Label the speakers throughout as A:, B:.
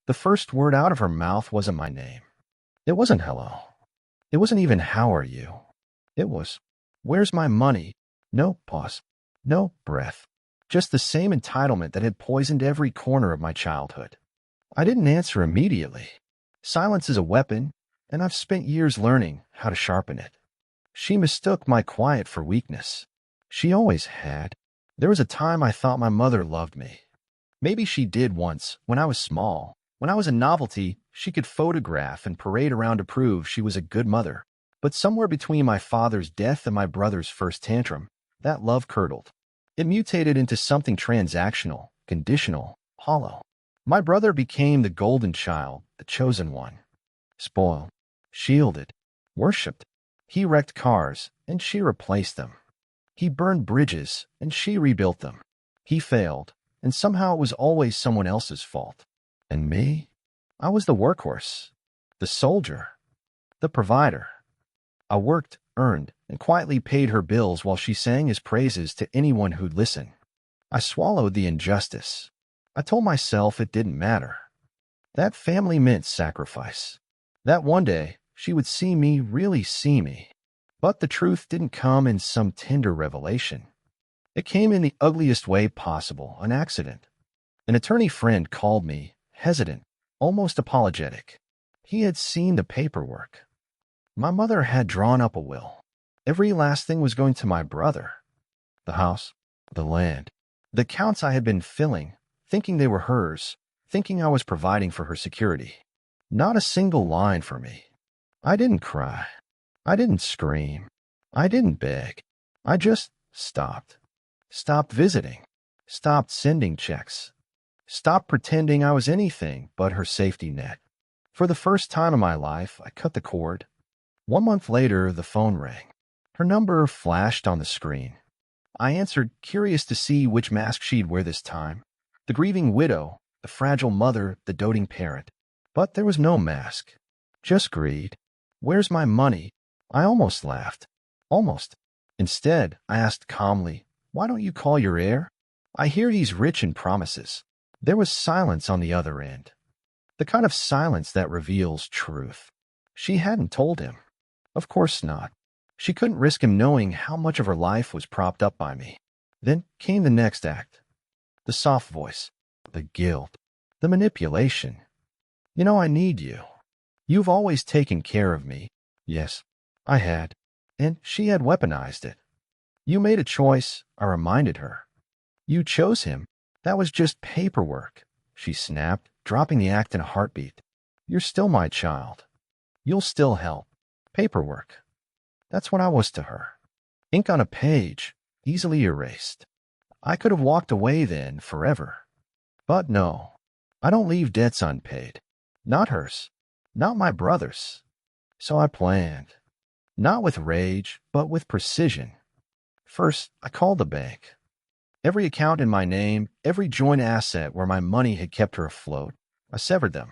A: The first word out of her mouth wasn't my name. It wasn't hello. It wasn't even how are you. It was, where's my money? No pause. No breath. Just the same entitlement that had poisoned every corner of my childhood. I didn't answer immediately. Silence is a weapon, and I've spent years learning how to sharpen it. She mistook my quiet for weakness. She always had. There was a time I thought my mother loved me. Maybe she did once, when I was small. When I was a novelty, she could photograph and parade around to prove she was a good mother. But somewhere between my father's death and my brother's first tantrum, that love curdled. It mutated into something transactional, conditional, hollow. My brother became the golden child, the chosen one. Spoiled, shielded, worshipped. He wrecked cars, and she replaced them. He burned bridges, and she rebuilt them. He failed, and somehow it was always someone else's fault. And me? I was the workhorse, the soldier, the provider. I worked, earned, and quietly paid her bills while she sang his praises to anyone who'd listen. I swallowed the injustice. I told myself it didn't matter. That family meant sacrifice. That one day she would see me really see me. But the truth didn't come in some tender revelation. It came in the ugliest way possible, an accident. An attorney friend called me, hesitant, almost apologetic. He had seen the paperwork. My mother had drawn up a will. Every last thing was going to my brother. The house, the land, the accounts I had been filling, thinking they were hers, thinking I was providing for her security. Not a single line for me. I didn't cry. I didn't scream. I didn't beg. I just stopped. Stopped visiting. Stopped sending checks. Stopped pretending I was anything but her safety net. For the first time in my life, I cut the cord. 1 month later, the phone rang. Her number flashed on the screen. I answered, curious to see which mask she'd wear this time. The grieving widow, the fragile mother, the doting parent. But there was no mask. Just greed. Where's my money? I almost laughed. Almost. Instead, I asked calmly, why don't you call your heir? I hear he's rich in promises. There was silence on the other end. The kind of silence that reveals truth. She hadn't told him. Of course not. She couldn't risk him knowing how much of her life was propped up by me. Then came the next act. The soft voice. The guilt. The manipulation. You know, I need you. You've always taken care of me. Yes, I had. And she had weaponized it. You made a choice, I reminded her. You chose him. That was just paperwork, she snapped, dropping the act in a heartbeat. You're still my child. You'll still help. Paperwork. That's what I was to her. Ink on a page, easily erased. I could have walked away then forever. But no, I don't leave debts unpaid. Not hers. Not my brother's. So I planned. Not with rage, but with precision. First, I called the bank. Every account in my name, every joint asset where my money had kept her afloat, I severed them.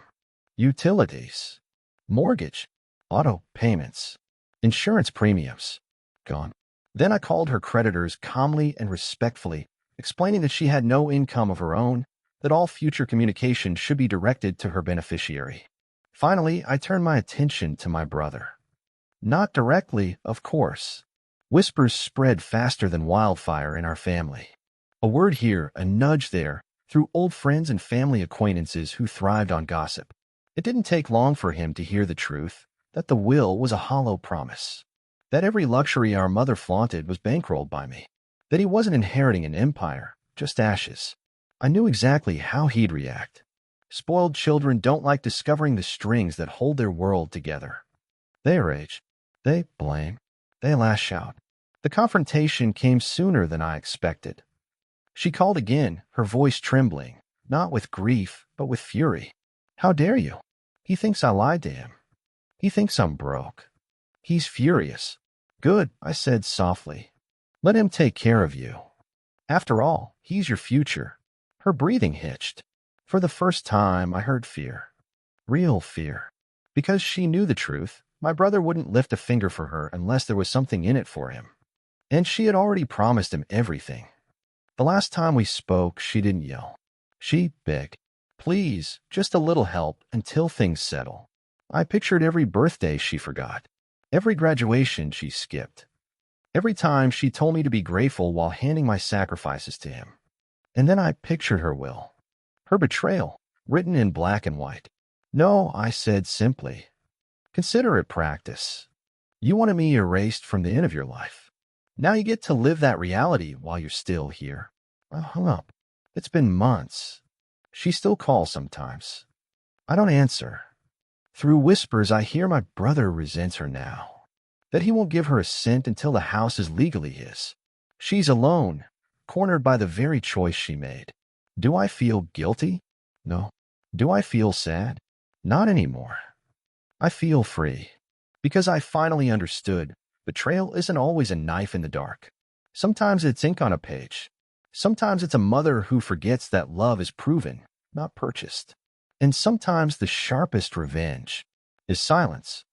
A: Utilities, mortgage, auto payments, insurance premiums, gone. Then I called her creditors calmly and respectfully, explaining that she had no income of her own, that all future communication should be directed to her beneficiary. Finally, I turned my attention to my brother. Not directly, of course. Whispers spread faster than wildfire in our family. A word here, a nudge there, through old friends and family acquaintances who thrived on gossip. It didn't take long for him to hear the truth, that the will was a hollow promise, that every luxury our mother flaunted was bankrolled by me, that he wasn't inheriting an empire, just ashes. I knew exactly how he'd react. Spoiled children don't like discovering the strings that hold their world together. They rage. They blame. They lash out. The confrontation came sooner than I expected. She called again, her voice trembling, not with grief, but with fury. How dare you? He thinks I lied to him. He thinks I'm broke. He's furious. Good, I said softly. Let him take care of you. After all, he's your future. Her breathing hitched. For the first time, I heard fear. Real fear. Because she knew the truth, my brother wouldn't lift a finger for her unless there was something in it for him. And she had already promised him everything. The last time we spoke, she didn't yell. She begged. Please, just a little help until things settle. I pictured every birthday she forgot, every graduation she skipped, every time she told me to be grateful while handing my sacrifices to him. And then I pictured her will, her betrayal, written in black and white. No, I said simply. Consider it practice. You wanted me erased from the end of your life. Now you get to live that reality while you're still here. I hung up. It's been months. She still calls sometimes. I don't answer. Through whispers, I hear my brother resents her now, that he won't give her a cent until the house is legally his. She's alone, cornered by the very choice she made. Do I feel guilty? No. Do I feel sad? Not anymore. I feel free, because I finally understood betrayal isn't always a knife in the dark. Sometimes it's ink on a page. Sometimes it's a mother who forgets that love is proven, not purchased. And sometimes the sharpest revenge is silence.